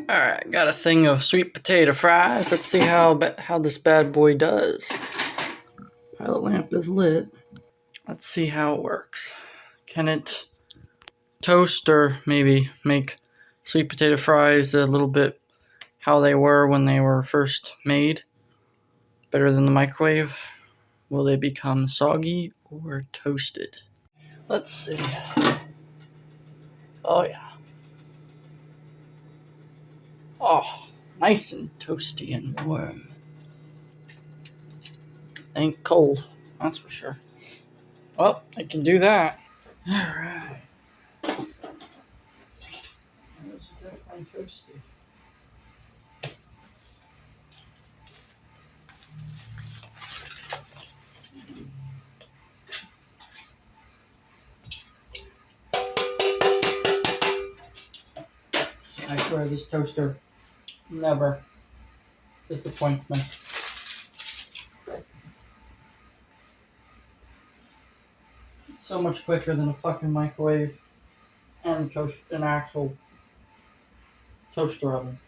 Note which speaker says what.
Speaker 1: Alright, got a thing of sweet potato fries. Let's see how this bad boy does. Pilot lamp is lit. Let's see how it works. Can it toast or maybe make sweet potato fries a little bit how they were when they were first made? Better than the microwave? Will they become soggy or toasted? Let's see. Oh yeah. Oh, nice and toasty and warm. Ain't cold, that's for sure. Well, I can do that. Alright. Those are definitely toasty. I swear this toaster never disappoints me. It's so much quicker than a fucking microwave and an actual toaster oven.